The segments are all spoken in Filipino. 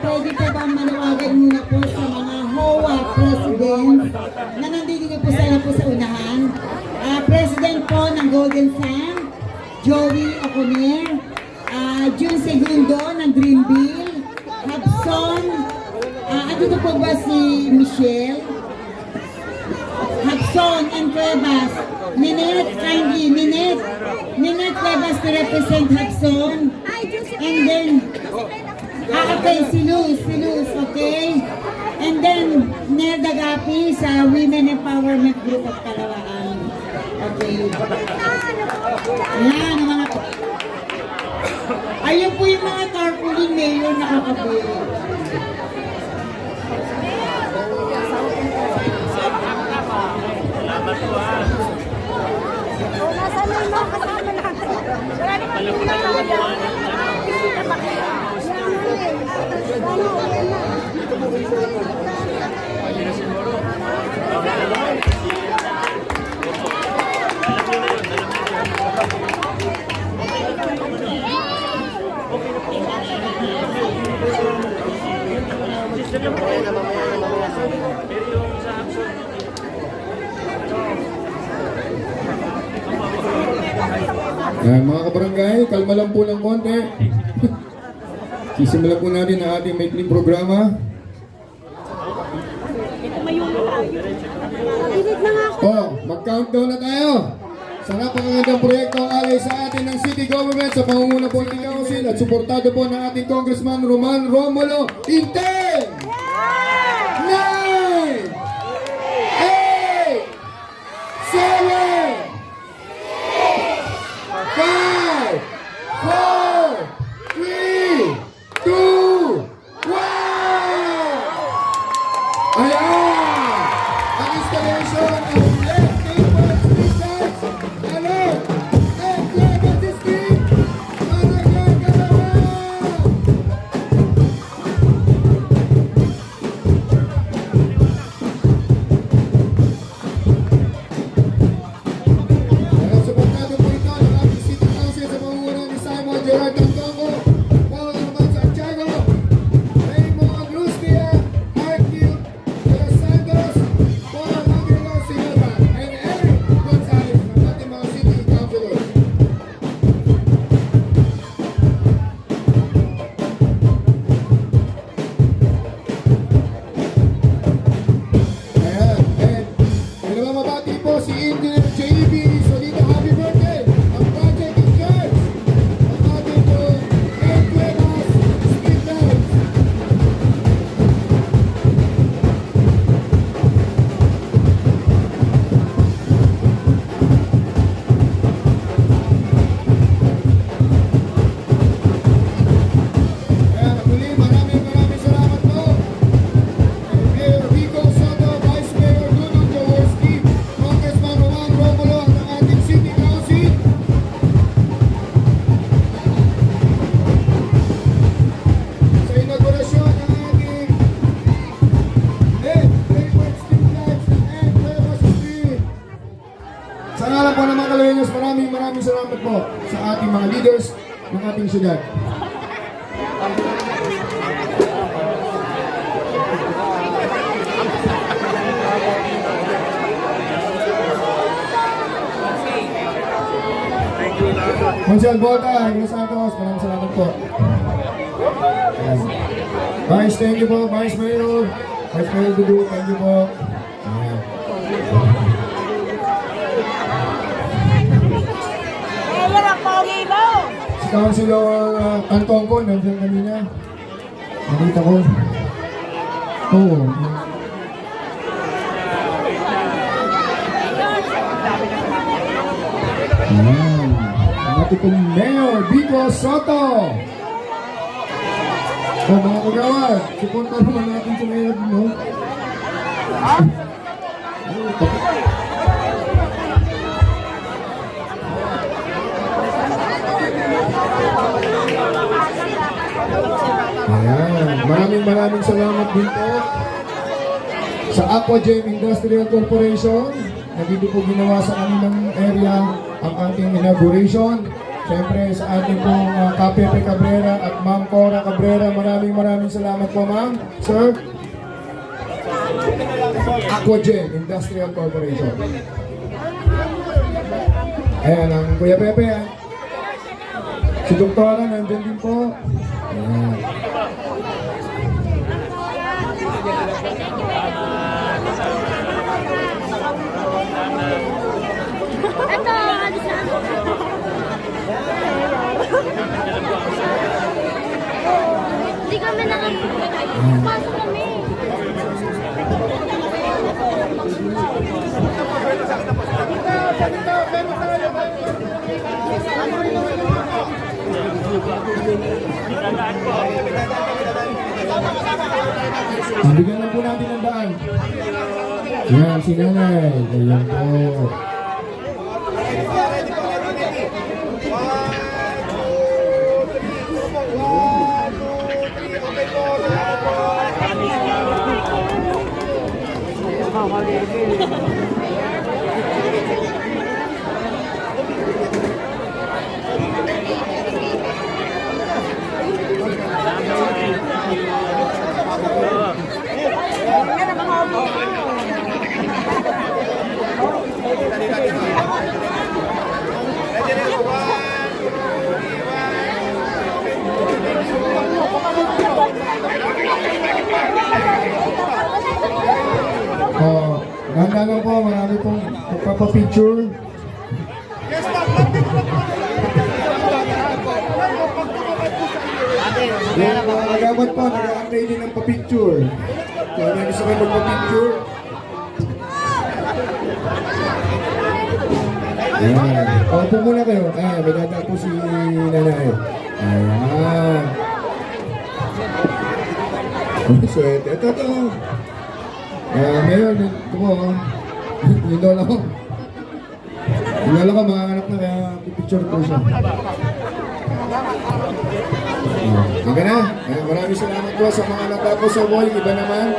pwede po ba manawagan muna po sa mga HOA presidents na nandito po sa unahan? President po ng Golden Sand, Joey Oconer, June Segundo ng Greenville, Hudson, andito po ba si Michelle? Hudson and Cuevas, Ninette, kindly, Ninette Cuevas to represent Hudson, and then, okay, si Luz, okay? And then, Nerda Gapi sa Women Empowerment Group of Kalawaan. Okay. Ayan, mga... Ayun po yung mga tarpaulin mayor na kakabi. Nasaan na yung mga kasama natin? Wala naman yung pinakalagaan. Mga kabarangay, kalma lang po ng konti. Sisimulan po natin ang ating maikling programa. Mag-countdown na tayo sa napakagandang proyekto alay sa atin ng City Government sa pangunguna po ng Council at suportado po ng ating Congressman Roman Romulo in 10, 9, 8, 7, 5, 4, 3, 2, 1! Ayan! Ang installation ng left neighbor street lights. Alert! Left neighbor district! Managan Kalawaan! Suportado po ito ng ating City Council sa pamumuno ni Simon Gerard Tantongo, Paul Arman Santiago, Raymond Aglustia, Arquil de los Santos, Paul Angelo Silva, and Eric Gonzalez ng ating mga City Councilors. Ayan, and pinamamabati po si Engineer J.B. Solita, happy birthday! Ang project in charge ang ating po Edwenas Street Lights. Kaya muli, maraming salamat po. Mayor Rico Soto, Vice Mayor Dudong Jaworski, Congressman Roman Romulo at ang ating City Council. Sa inaugurasyon ng ating Favorite Street Lights ng Cuevas Street. Sa ngalan po ng mga Kalaweños, maraming salamat po sa ating mga leaders ng ating syudad. Monsiel Bota, Iglesia Santos, maraming salamat po. Ayan. Vice, thank you po. Vice Mayor Dudu, thank you po. Ayan. Si Councilor Antongko, nandiyan kanina. Nakita ko. Oo. Ayan. Ang ating pong Mayor Vico Soto. So mga kagawad, suporta naman natin si Mayor no? Ayan. Maraming salamat din po sa Aquagem Industrial Corporation na dito po ginawa sa kanilang area ang ating inauguration. Siyempre sa ating pong Kapepe Cabrera at Ma'am Cora Cabrera, maraming salamat po ma'am. Sir, Aquagen Industrial Corporation. Ayan, ang Kuya Pepe. Si Doktora nandyan din po. Ayan. Ito, alis na ako. Hindi kami nakapasok kami. Bigyan lang po natin ng daan. Yan, si Nanay. Ayan po. Ganda lang po, marami pong magpapapicture. Yung mga agamat po, nag-a-antay din ng papicture. Kaya may gusto kayo magpapicture. Ayan. Opo muna kayo. Ayan, may dada po si Nanay. Ayan. Swerte. Ito. Mayor, ito mo. Yung lola ko. Yung lola ko, makakanap na kaya pipicture ko siya. Okay na. Maraming salamat po sa mga natapos sa wall. Iba naman.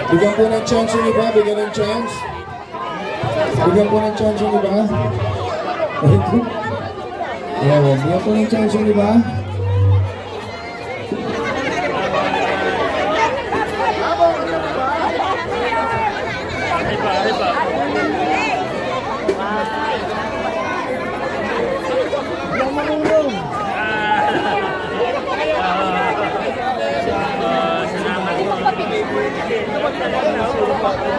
Bigyan po ng chance yung iba. Bigyan ng chance. Bigyan po ng chance yung iba. Bigyan po ng chance yung iba. Salamat po.